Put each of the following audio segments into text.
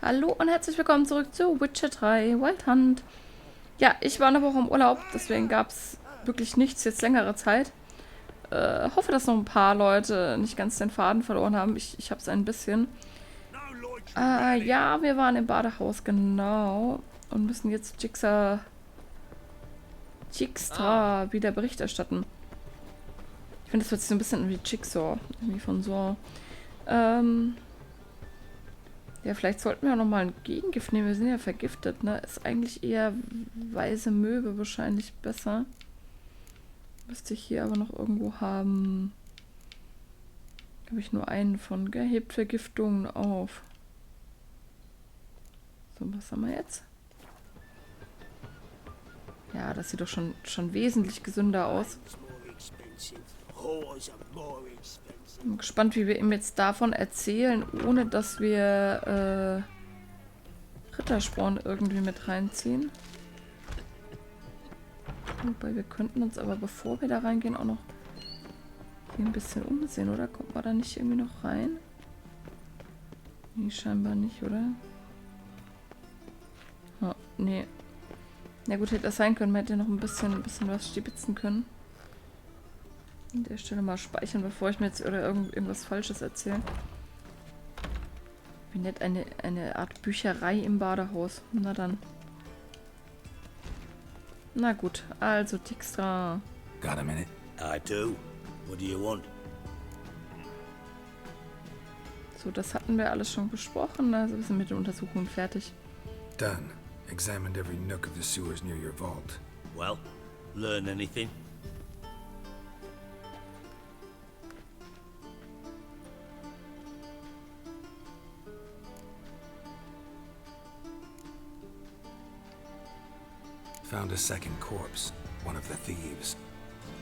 Hallo und herzlich willkommen zurück zu Witcher 3 Wild Hunt. Ja, ich war eine Woche im Urlaub, deswegen gab es wirklich nichts jetzt längere Zeit. Hoffe, dass noch ein paar Leute nicht ganz den Faden verloren haben. Ich habe es ein bisschen. Ja, wir waren im Badehaus, genau. Und müssen jetzt DIjkstra wieder Bericht erstatten. Ich finde, das hört sich so ein bisschen an wie Jigsaw, irgendwie von so. Ja, vielleicht sollten wir auch nochmal ein Gegengift nehmen. Wir sind ja vergiftet, ne? Ist eigentlich eher weiße Möwe wahrscheinlich besser. Müsste ich hier aber noch irgendwo haben. Habe ich nur einen von. Gell? Hebt Vergiftungen auf. So, was haben wir jetzt? Ja, das sieht doch schon wesentlich gesünder aus. Bin gespannt, wie wir ihm jetzt davon erzählen, ohne dass wir Rittersporn irgendwie mit reinziehen. Wobei wir könnten uns aber, bevor wir da reingehen, auch noch hier ein bisschen umsehen, oder? Kommt man da nicht irgendwie noch rein? Nee, scheinbar nicht, oder? Oh, nee. Na gut, hätte das sein können. Man hätte noch ein bisschen was stibitzen können. An der Stelle mal speichern, bevor ich mir jetzt irgendwas Falsches erzähle. Wie nett, eine Art Bücherei im Badehaus. Na dann. Na gut, also DIjkstra. Got a minute? I do. What do you want? So, das hatten wir alles schon besprochen. Also wir sind mit den Untersuchungen fertig. Done. Examined every nook of the sewers near your vault. Well, learn anything? Found a second corpse, one of the thieves.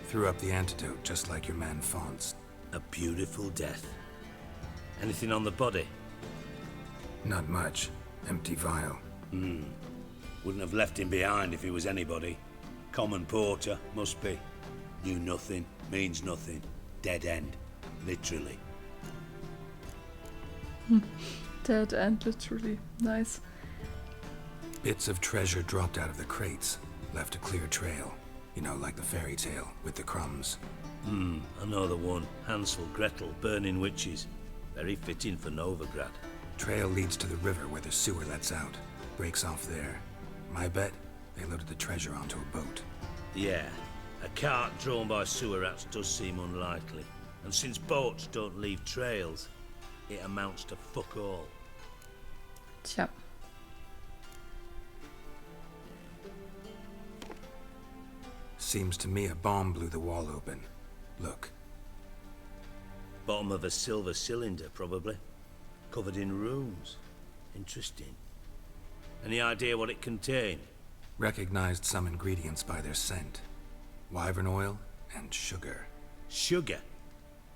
Threw up the antidote just like your man Fonz. A beautiful death. Anything on the body? Not much. Empty vial. Wouldn't have left him behind if he was anybody. Common porter, must be. Knew nothing, means nothing. Dead end. Literally. Dead end, literally. Nice. Bits of treasure dropped out of the crates. Left a clear trail. You know, like the fairy tale, with the crumbs. I know the one. Hansel, Gretel, burning witches. Very fitting for Novigrad. Trail leads to the river where the sewer lets out. Breaks off there. My bet, they loaded the treasure onto a boat. Yeah, a cart drawn by sewer rats does seem unlikely. And since boats don't leave trails, it amounts to fuck all. Tja. Seems to me a bomb blew the wall open. Look. Bottom of a silver cylinder, probably. Covered in runes. Interesting. Any idea what it contained? Recognized some ingredients by their scent. Wyvern oil and sugar. Sugar?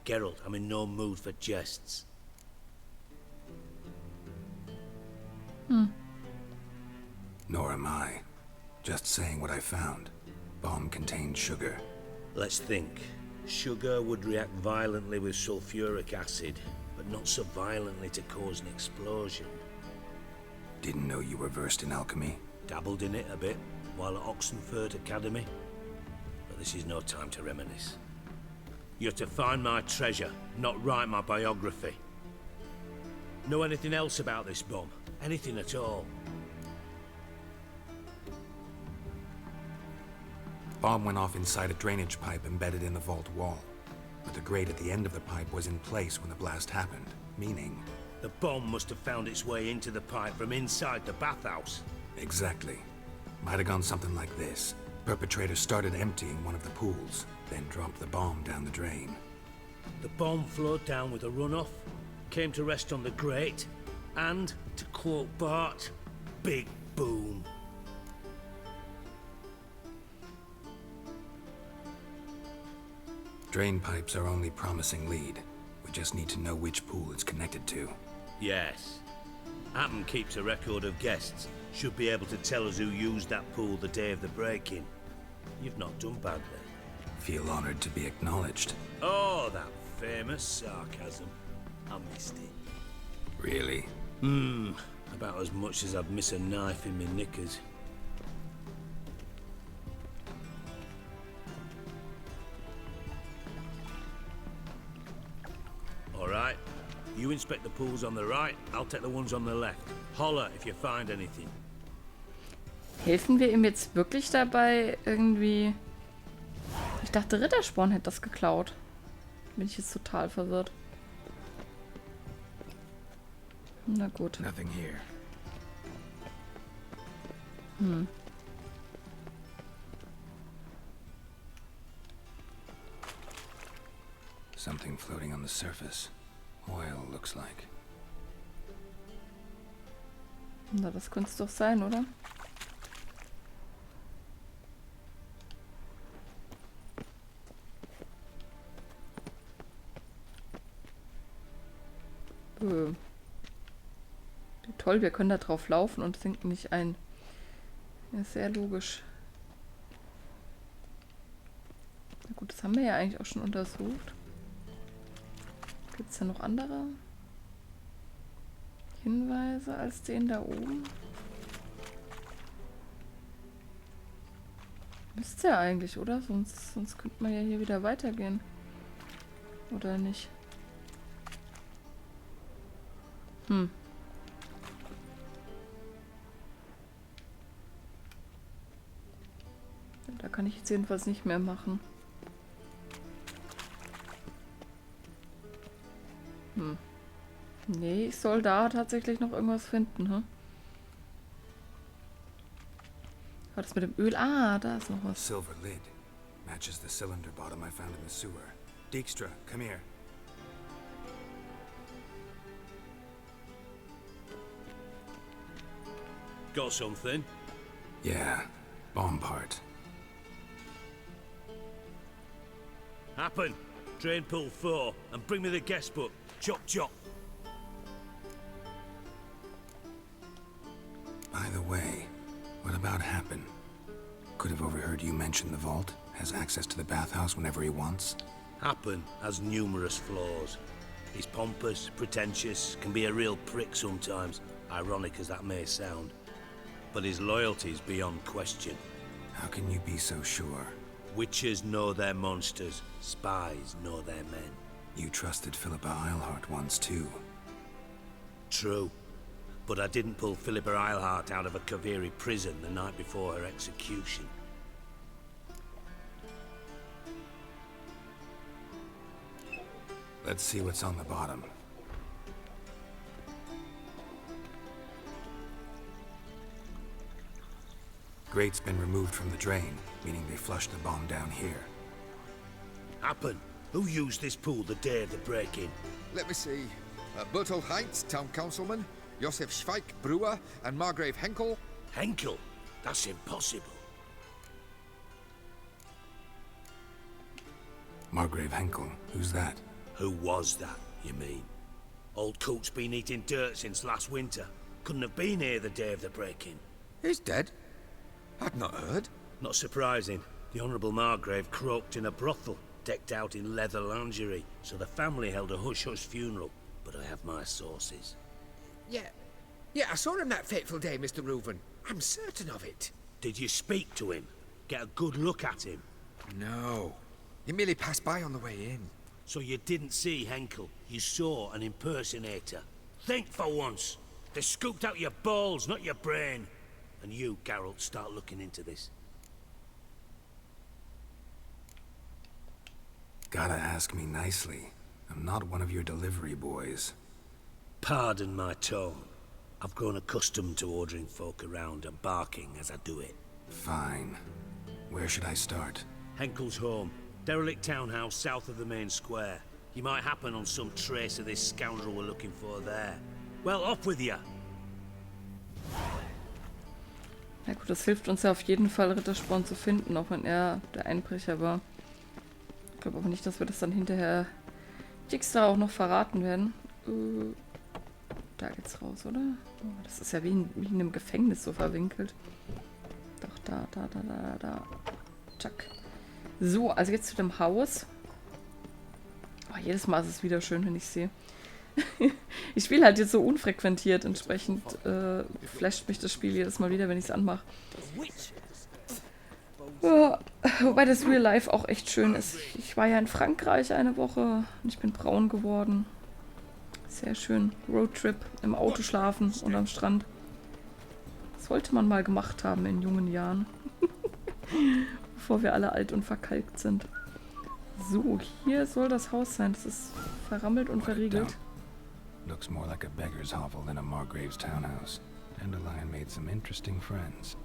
Geralt, I'm in no mood for jests. Nor am I. Just saying what I found. Bomb contained sugar. Let's think. Sugar would react violently with sulfuric acid, but not so violently to cause an explosion. Didn't know you were versed in alchemy. Dabbled in it a bit while at Oxenford Academy. But this is no time to reminisce. You're to find my treasure, not write my biography. Know anything else about this bomb? Anything at all? Bomb went off inside a drainage pipe embedded in the vault wall. But the grate at the end of the pipe was in place when the blast happened, meaning... The bomb must have found its way into the pipe from inside the bathhouse. Exactly. Might have gone something like this. Perpetrator started emptying one of the pools, then dropped the bomb down the drain. The bomb flowed down with a runoff, came to rest on the grate, and, to quote Bart, big boom. Drain pipes are only promising lead. We just need to know which pool it's connected to. Yes. Appen keeps a record of guests. Should be able to tell us who used that pool the day of the break-in. You've not done badly. Feel honored to be acknowledged. Oh, that famous sarcasm. I missed it. Really? About as much as I'd miss a knife in my knickers. All right. You inspect the pools on the right, I'll take the ones on the left. Holler if you find anything. Helfen wir ihm jetzt wirklich dabei, irgendwie... Ich dachte, Rittersporn hätte das geklaut. Bin ich jetzt total verwirrt. Na gut. Nothing here. Something floating on the surface. Oil, looks like. Na, das könnte es doch sein, oder? Wie toll, wir können da drauf laufen und sinken nicht ein. Ja, sehr logisch. Na gut, das haben wir ja eigentlich auch schon untersucht. Gibt es da noch andere Hinweise als den da oben? Müsste ja eigentlich, oder? Sonst könnte man ja hier wieder weitergehen. Oder nicht? Da kann ich jetzt jedenfalls nicht mehr machen. Nee, ich soll da tatsächlich noch irgendwas finden, hm? Was ist mit dem Öl? Ah, da ist noch was. Silver lid. Matches the cylinder bottom I found in the sewer. DIjkstra, come here. Got something? Yeah, bomb part. Happen. Drain pool 4 and bring me the guest book. Chop chop. By the way, what about Happen? Could have overheard you mention the vault. Has access to the bathhouse whenever he wants. Happen has numerous flaws. He's pompous, pretentious, can be a real prick sometimes, ironic as that may sound. But his loyalty's beyond question. How can you be so sure? Witches know their monsters, spies know their men. You trusted Philippa Eilhart once too. True. But I didn't pull Philippa Eilhart out of a Kaviri prison the night before her execution. Let's see what's on the bottom. Grate's been removed from the drain, meaning they flushed the bomb down here. Happen. Who used this pool the day of the break-in? Let me see. Bertolt Heinz, town councilman, Josef Schweik, brewer, and Margrave Henkel. Henkel? That's impossible. Margrave Henkel, who's that? Who was that, you mean? Old coot's been eating dirt since last winter. Couldn't have been here the day of the break-in. He's dead? I'd not heard. Not surprising. The Honourable Margrave croaked in a brothel, decked out in leather lingerie, so the family held a hush-hush funeral. But I have my sources. Yeah, I saw him that fateful day, Mr. Reuven. I'm certain of it. Did you speak to him? Get a good look at him? No. He merely passed by on the way in. So you didn't see Henkel. You saw an impersonator. Think for once. They scooped out your balls, not your brain. And you, Geralt, start looking into this. Gotta ask me nicely. I'm not one of your delivery boys. Pardon my tone. I've grown accustomed to ordering folk around and barking as I do it. Fine. Where should I start? Henkel's home. Derelict townhouse south of the main square. You might happen on some trace of this scoundrel we're looking for there. Well, off with you! Na gut, das hilft uns ja auf jeden Fall, Rittersporn zu finden, auch wenn er der Einbrecher war. Ich glaube auch nicht, dass wir das dann hinterher DIjkstra auch noch verraten werden. Da geht's raus, oder? Oh, das ist ja wie in einem Gefängnis so verwinkelt. Doch, da. Tschack. So, also jetzt zu dem Haus. Oh, jedes Mal ist es wieder schön, wenn ich sehe. Ich spiele halt jetzt so unfrequentiert, entsprechend flasht mich das Spiel jedes Mal wieder, wenn ich es anmache. Ja, wobei das Real Life auch echt schön ist. Ich war ja in Frankreich eine Woche und ich bin braun geworden. Sehr schön. Roadtrip, im Auto schlafen und am Strand. Das sollte man mal gemacht haben in jungen Jahren. Bevor wir alle alt und verkalkt sind. So, hier soll das Haus sein. Das ist verrammelt und verriegelt. Looks more like a beggar's hovel than a Margrave's townhouse. Dandelion made some interesting friends.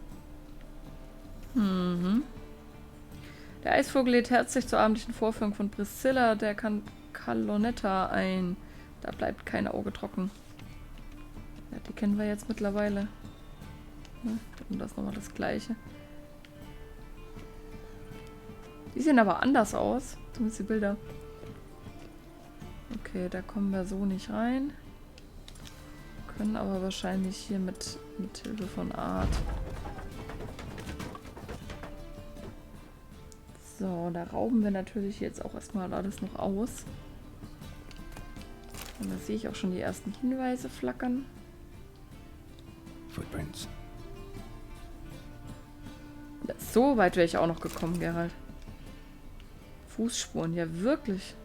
Der Eisvogel lädt herzlich zur abendlichen Vorführung von Priscilla der Calonetta ein. Da bleibt kein Auge trocken. Ja, die kennen wir jetzt mittlerweile. Ja, und das ist nochmal das Gleiche. Die sehen aber anders aus. Zumindest die Bilder. Okay, da kommen wir so nicht rein. Können aber wahrscheinlich hier mit Hilfe von Art. So, da rauben wir natürlich jetzt auch erstmal alles noch aus. Und da sehe ich auch schon die ersten Hinweise flackern. Footprints. So weit wäre ich auch noch gekommen, Gerald. Fußspuren, ja wirklich.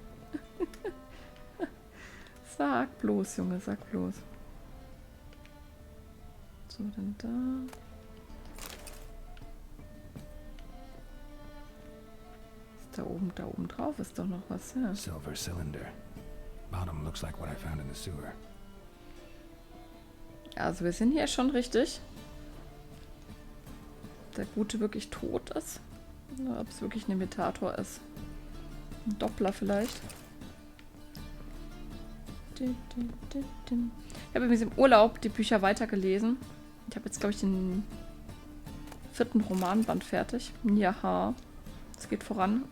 Sag bloß, Junge, sag bloß. So, dann da. Da oben drauf ist doch noch was, ja. Silver cylinder. Bottom looks like what I found in the sewer. Also wir sind hier schon richtig. Der Gute wirklich tot ist. Oder ob es wirklich ein Imitator ist. Ein Doppler vielleicht. Ich habe übrigens im Urlaub die Bücher weitergelesen. Ich habe jetzt, glaube ich, den 4. Romanband fertig. Jaha. Es geht voran.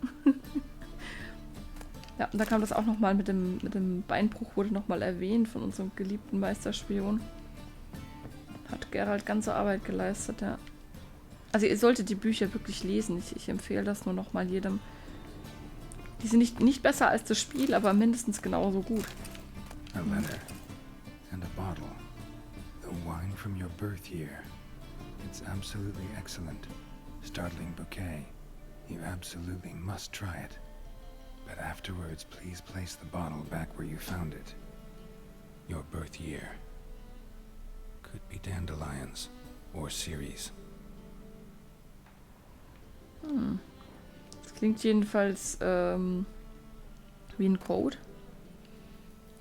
Ja, und da kam das auch nochmal mit dem Beinbruch, wurde nochmal erwähnt von unserem geliebten Meisterspion. Hat Gerald ganze Arbeit geleistet, ja. Also ihr solltet die Bücher wirklich lesen. Ich empfehle das nur nochmal jedem. Die sind nicht besser als das Spiel, aber mindestens genauso gut. A letter. And a bottle. The wine from your birth year. It's absolutely excellent. Startling bouquet. You absolutely must try it. But afterwards, please place the bottle back where you found it. Your birth year. Could be dandelions or Ceres. Das klingt jedenfalls wie ein Code.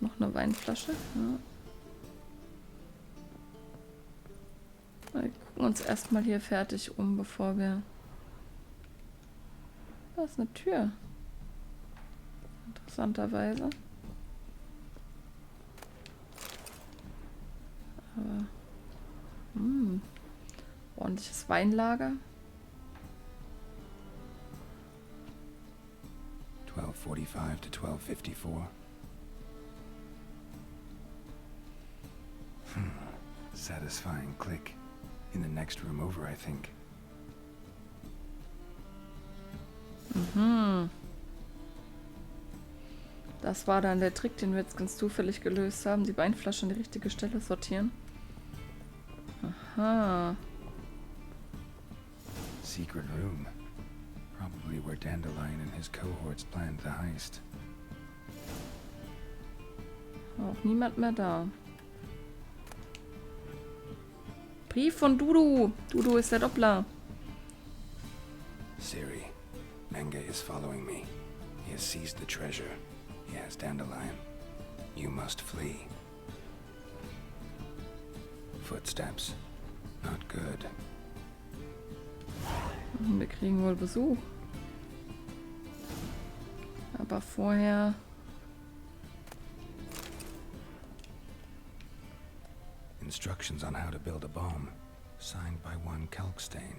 Noch eine Weinflasche. Ja. Wir gucken uns erstmal hier fertig um, bevor wir... Da ist eine Tür. Interessanterweise. Aber... ordentliches Weinlager. 1245 to 1254. Satisfying click. In the next room over, I think. Das war dann der Trick, den wir jetzt ganz zufällig gelöst haben. Die Weinflasche an die richtige Stelle sortieren. Aha. Secret room. Probably where Dandelion and his cohorts planned the heist. Auch niemand mehr da. Brief von Dudu. Dudu ist der Doppler. Siri, Menge is following me. He has seized the treasure. He has Dandelion. You must flee. Footsteps. Not good. Wir kriegen wohl Besuch. Aber vorher... Instructions on how to build a bomb. Signed by one Kalkstain.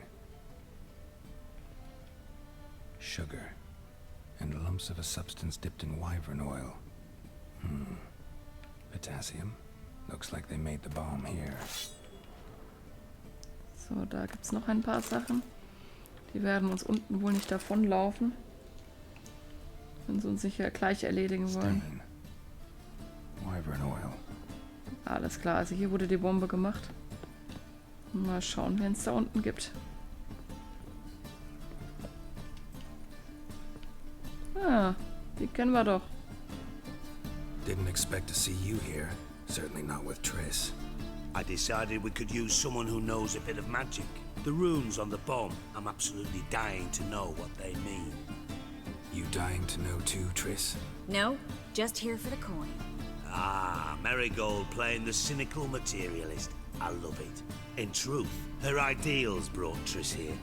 Sugar. And lumps of a substance dipped in wyvern oil. Potassium. Looks like they made the bomb here. So, da gibt es noch ein paar Sachen. Die werden uns unten wohl nicht davonlaufen. Wenn sie uns sicher gleich erledigen wollen. Stain. paper and oil. Alles klar, also hier wurde die Bombe gemacht. Mal schauen, wen es da unten gibt. Ah, die kennen wir doch. Didn't expect to see you here. Certainly not with Triss. I decided we could use someone who knows a bit of magic. The runes on the bomb, I'm absolutely dying to know what they mean. You dying to know too, Triss? No, just here for the coin. Ah, Marigold playing the cynical materialist. I love it. In truth, her ideals brought Triss here.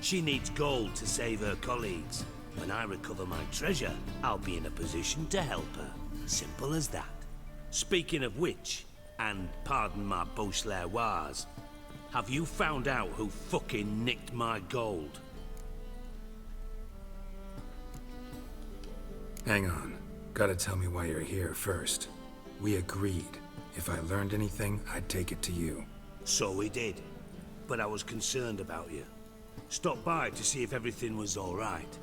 She needs gold to save her colleagues. When I recover my treasure, I'll be in a position to help her. Simple as that. Speaking of which, and pardon my Beauclervois, have you found out who fucking nicked my gold? Hang on. Gotta tell me why you're here first. We agreed. If I learned anything, I'd take it to you. So we did. But I was concerned about you. Stopped by to see if everything was all right.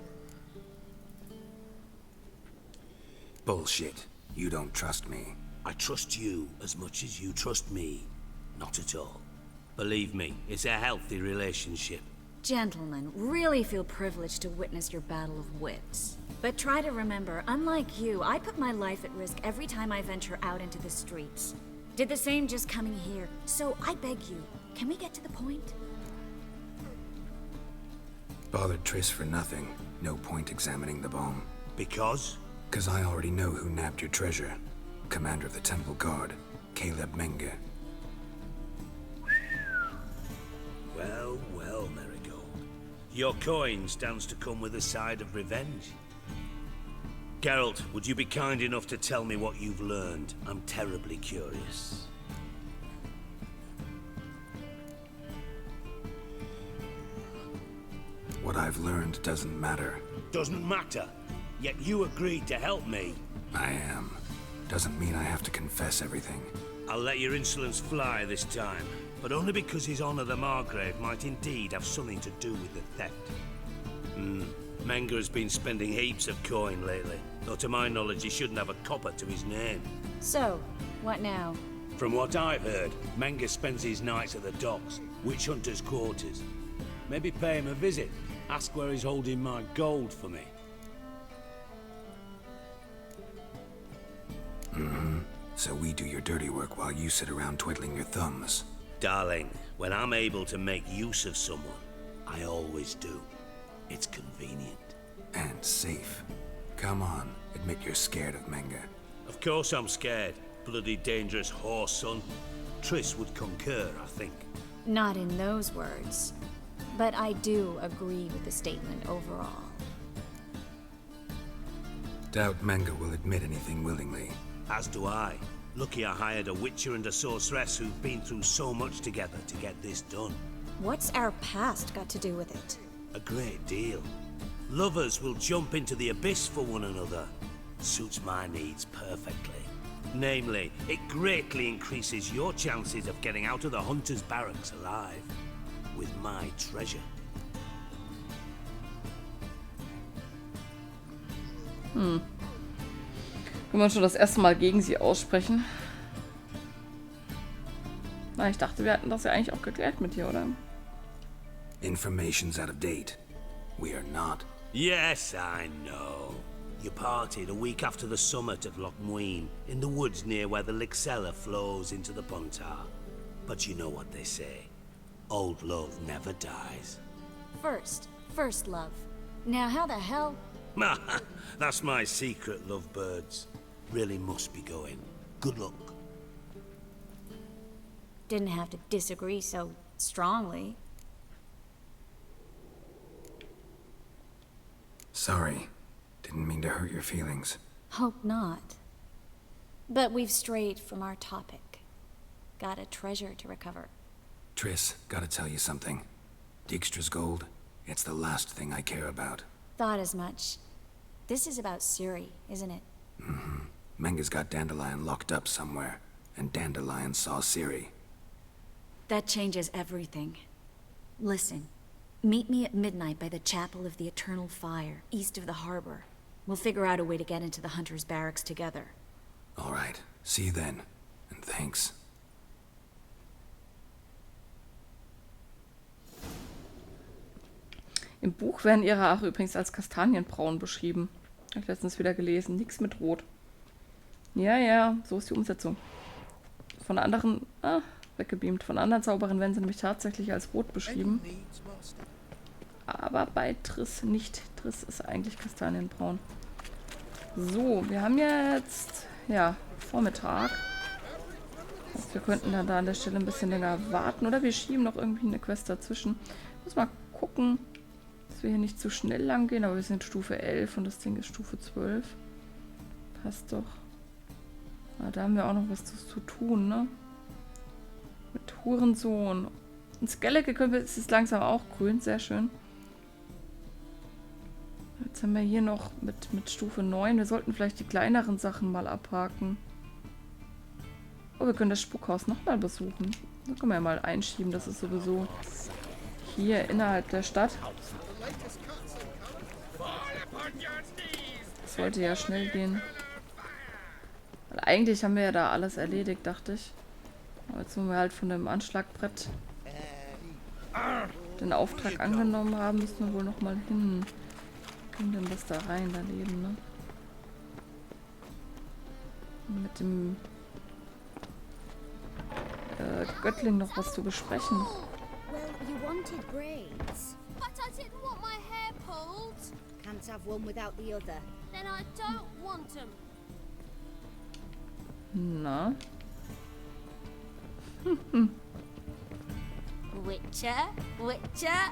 Bullshit. You don't trust me. I trust you as much as you trust me. Not at all. Believe me, it's a healthy relationship. Gentlemen, really feel privileged to witness your battle of wits. But try to remember, unlike you, I put my life at risk every time I venture out into the streets. Did the same just coming here. So I beg you, can we get to the point? Bothered Triss for nothing. No point examining the bomb. Because? 'Cause I already know who nabbed your treasure. Commander of the Temple Guard, Caleb Menge. Well, well, Marigold. Your coin stands to come with a side of revenge. Geralt, would you be kind enough to tell me what you've learned? I'm terribly curious. What I've learned doesn't matter. Doesn't matter. Yet you agreed to help me. I am. Doesn't mean I have to confess everything. I'll let your insolence fly this time, but only because His Honor the Margrave might indeed have something to do with the theft. Menge has been spending heaps of coin lately, though to my knowledge he shouldn't have a copper to his name. So, what now? From what I've heard, Menge spends his nights at the docks, witch hunters' quarters. Maybe pay him a visit, ask where he's holding my gold for me. So we do your dirty work while you sit around twiddling your thumbs. Darling, when I'm able to make use of someone, I always do. It's convenient. And safe. Come on, admit you're scared of Menge. Of course I'm scared. Bloody dangerous horse, son. Triss would concur, I think. Not in those words. But I do agree with the statement overall. Doubt Menge will admit anything willingly. As do I. Lucky I hired a witcher and a sorceress who've been through so much together to get this done. What's our past got to do with it? A great deal. Lovers will jump into the abyss for one another. Suits my needs perfectly. Namely, it greatly increases your chances of getting out of the hunter's barracks alive. With my treasure. Können wir schon das erste Mal gegen sie aussprechen? Na, ich dachte, wir hatten das ja eigentlich auch geklärt mit dir, oder? Information's out of date. We are not. Yes, I know. You parted a week after the summit of Loch Muin, in the woods near where the Lixella flows into the Pontar. But you know what they say. Old love never dies. First love. Now how the hell? That's my secret, lovebirds. Really must be going. Good luck. Didn't have to disagree so strongly. Sorry. Didn't mean to hurt your feelings. Hope not. But we've strayed from our topic. Got a treasure to recover. Triss, gotta tell you something. Dijkstra's gold, it's the last thing I care about. Thought as much. This is about Ciri, isn't it? Menge's got Dandelion locked up somewhere, and Dandelion saw Ciri. That changes everything. Listen, meet me at midnight by the Chapel of the Eternal Fire, east of the harbor. We'll figure out a way to get into the Hunter's barracks together. All right, See you then, and thanks. Im Buch werden ihre Haare übrigens als kastanienbraun beschrieben. Habe ich letztens wieder gelesen. Nichts mit Rot. Ja, ja, so ist die Umsetzung. Von anderen, weggebeamt. Von anderen Zauberern werden sie nämlich tatsächlich als rot beschrieben. Aber bei Triss nicht. Triss ist eigentlich kastanienbraun. So, wir haben jetzt, ja, Vormittag. Also wir könnten dann da an der Stelle ein bisschen länger warten. Oder wir schieben noch irgendwie eine Quest dazwischen. Muss mal gucken, dass wir hier nicht zu schnell lang gehen. Aber wir sind Stufe 11 und das Ding ist Stufe 12. Passt doch. Na, da haben wir auch noch was zu tun, ne? Mit Hurensohn. Und Skellige ist es langsam auch grün. Sehr schön. Jetzt haben wir hier noch mit Stufe 9. Wir sollten vielleicht die kleineren Sachen mal abhaken. Oh, wir können das Spukhaus nochmal besuchen. Da können wir ja mal einschieben. Das ist sowieso hier innerhalb der Stadt. Das sollte ja schnell gehen. Weil eigentlich haben wir ja da alles erledigt, dachte ich. Aber jetzt, wo wir halt von dem Anschlagbrett den Auftrag angenommen haben, müssen wir wohl nochmal hin. Kriegen denn das da rein daneben, ne? Mit dem Göttling noch was zu besprechen. Well, you wanted braids. But I didn't want my hair pulled. Can't have one without the other. Then I don't want them. Na? Witcher, Witcher.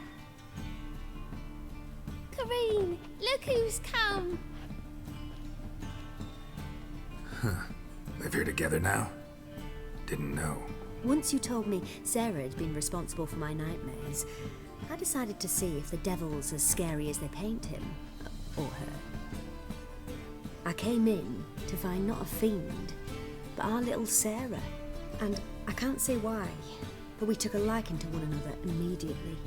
Kareen, look who's come. Live here together now? Didn't know. Once you told me Sarah had been responsible for my nightmares, I decided to see if the devil's as scary as they paint him. Or her. I came in to find not a fiend, but our little Sarah. And I can't say why, but we took a liking to one another immediately.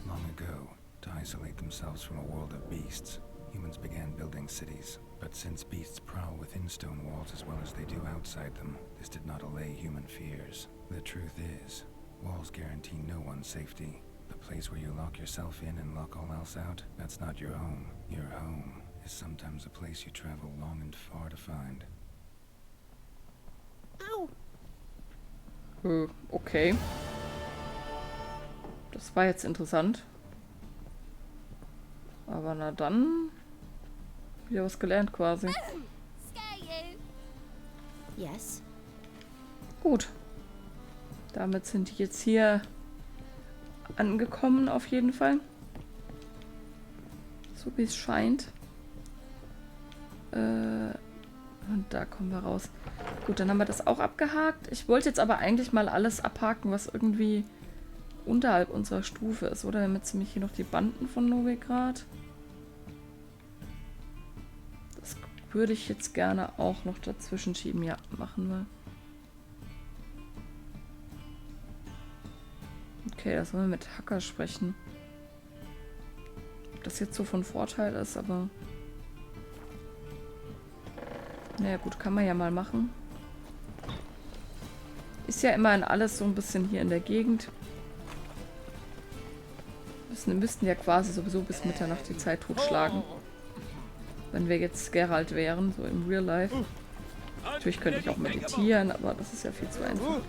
Long ago, to isolate themselves from a world of beasts, humans began building cities. But since beasts prowl within stone walls as well as they do outside them, this did not allay human fears. The truth is, walls guarantee no one's safety. The place where you lock yourself in and lock all else out, that's not your home. Your home is sometimes a place you travel long and far to find. Ow! Okay. Das war jetzt interessant. Aber na dann... Wieder was gelernt quasi. Scare you. Yes? Gut. Damit sind die jetzt hier angekommen auf jeden Fall. So wie es scheint. Und da kommen wir raus. Gut, dann haben wir das auch abgehakt. Ich wollte jetzt aber eigentlich mal alles abhaken, was irgendwie unterhalb unserer Stufe ist. Oder wir haben jetzt nämlich hier noch die Banden von Novigrad. Das würde ich jetzt gerne auch noch dazwischen schieben. Ja, machen wir. Okay, das wollen wir mit Hacker sprechen. Ob das jetzt so von Vorteil ist, aber... Naja gut, kann man ja mal machen. Ist ja immerhin alles so ein bisschen hier in der Gegend. Wir müssten ja quasi sowieso bis Mitternacht die Zeit totschlagen. Wenn wir jetzt Geralt wären, so im Real Life. Natürlich könnte ich auch meditieren, aber das ist ja viel zu einfach.